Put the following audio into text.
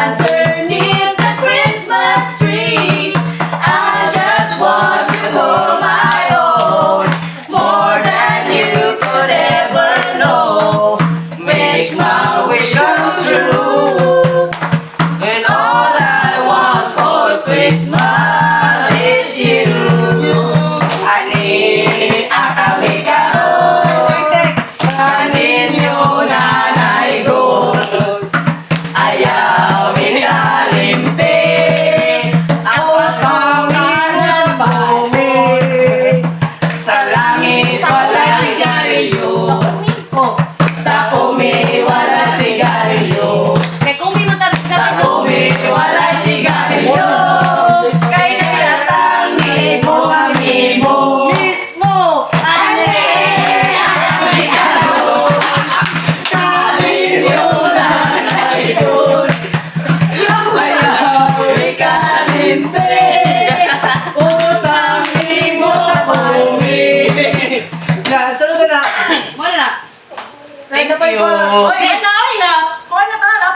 underneath the Christmas tree. I just want to hold my own, more than you could ever know. Make my wish come true. And all I want for Christmas is you. Ani akami karon, kaninyo nanay ko. Ayaw ikalimti, awas pangalan bumi. Sa langit wala sigarilyo, sa kumi wala sigarilyo. Sa kumi wala sigarilyo. Kay nagatang ni mo kami mo mismo. Ane, akami karon, kaninyo nanay ko. Ayaw ikalimti, utang mo sa bumi. Sunod na. Mana na? Thank you. Oy,